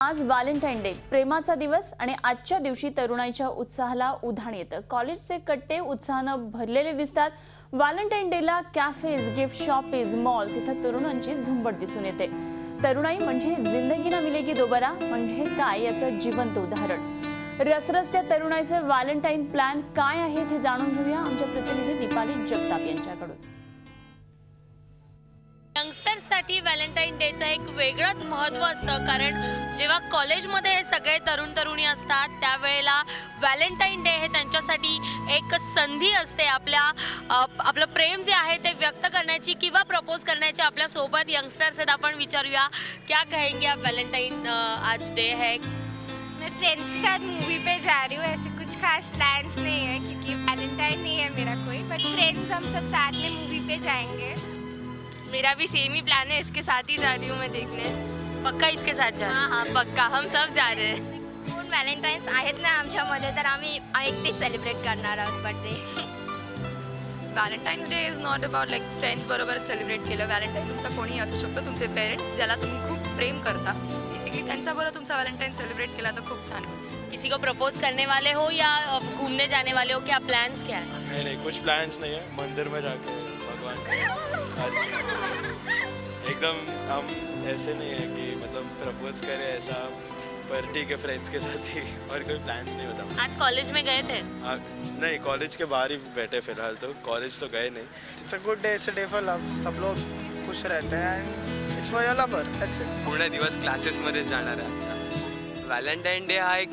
आज Valentine day, प्रेमाचा दिवस आणि आजच्या दिवशी तरुणाईच्या उत्साहाला उधाण येतं। कॉलेजचे कट्टे उत्साहानं भरलेले दिसतात। व्हॅलेंटाईन डेला कॅफेज, गिफ्ट शॉपीज, मॉल्स इथं तरुणांची झुंबड दिसून येते। तरुणाई म्हणजे जिंदगी ना मिलेगी दोबारा म्हणजे काय याचं जिवंत उदाहरण। रसरस्त्या तरुणाईचे व्हॅलेंटाईन प्लॅन काय आहेत हे जाणून घेऊया आमच्या प्रतिनिधी दीपाली जगताप यांच्याकडून। यंगस्टर्ससाठी व्हॅलेंटाईन डेचं एक वेगळंच महत्त्व असतं, कारण जेव्हा कॉलेजमध्ये हे सगळे तरुणी असतात त्यावेळेला व्हॅलेंटाईन डे हे त्यांच्यासाठी एक संधी असते आपलं प्रेम जे आहे ते व्यक्त करण्याची किंवा प्रपोज करण्याची। आपल्या सोबत यंगस्टर्स आहेत, आपण विचारूया क्या कहेंगे आप व्हॅलेंटाईन आज डे है। मैं फ्रेंड्स के साथ मूवी पे जा रही हूँ, ऐसे कुछ खास प्लान्स नहीं है क्योंकि वैलेंटाइन नहीं है मेरा कोई, बट फ्रेंड्स हम सब साथ में मूवी पे जाएंगे। मेरा भी सेम ही प्लान है, इसके साथ ही जा रही हूँ मैं देखने। पक्का इसके साथ जा? हाँ पक्का, हम सब जा रहे हैं। दोन व्हॅलेंटाईन्स आहेत ना आमच्यामध्ये, तर आम्ही एकटेच सेलिब्रेट करणार आहोत birthday. Valentine's day is not about like friends बरोबर सेलिब्रेट केलं। व्हॅलेंटाईन तुमचा कोणी असू शकतो, तुमचे पेरेंट्स ज्याला तुम्ही खूप प्रेम करता, बेसिकली त्यांच्याबरोबर तुमचा व्हॅलेंटाईन सेलिब्रेट केला तर खूप छान होईल। किसी को प्रपोज करने वाले हो या घूमने जाने वाले हो, क्या प्लान्स क्या है? नहीं कुछ प्लान्स नहीं है, मंदिर में जाके भगवान एकदम हम ऐसे नहीं है कि मतलब प्रपोज करें ऐसा, पर ठीक है फ्रेंड्स के साथ ही, और कोई प्लान्स नहीं होता। आज कॉलेज में गए थे? नहीं, कॉलेज के बाहर ही बैठे फिलहाल, तो कॉलेज तो गए नहीं। It's a good day, it's a day for love. सब लोग खुश रहते हैं and it's for your lover, that's it. पूर्ण दिवस क्लासेसमध्येच जाणार आहे आजचा। व्हॅलेंटाईन डे हा एक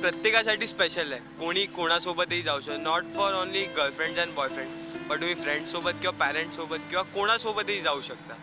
प्रत्येकासाठी स्पेशल आहे। कोणी कोणासोबतही जाऊ शकतो, not for only girlfriends and boyfriend, but तुम्ही फ्रेंड्ससोबत किंवा पॅरेंट्ससोबत किंवा कोणासोबतही जाऊ शकता।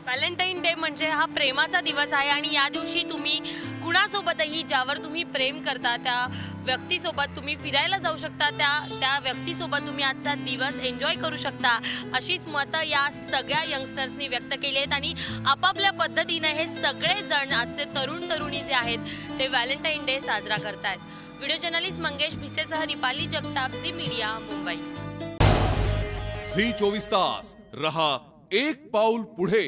व्हॅलेंटाईन डे म्हणजे हा प्रेमाचा दिवस आहे आणि या दिवशी तुम्ही कुणासोबतही ज्यावर तुम्ही प्रेम करता त्या व्यक्तीसोबत तुम्ही फिरायला जाऊ शकता, त्या व्यक्तीसोबत तुम्ही आजचा दिवस एन्जॉय करू शकता, अशीच मतं या सगळ्या यंगस्टर्सनी व्यक्त केली आहेत। आणि आपापल्या पद्धतीने हे सगळे जण आजचे तरुणी जे आहेत ते व्हॅलेंटाईन डे साजरा करतायत। व्हिडिओ जर्नलिस्ट मंगेश भिसेसह दीपाली जगताप, झी मीडिया, मुंबई। झी 24 तास रहा एक पाऊल पुढे।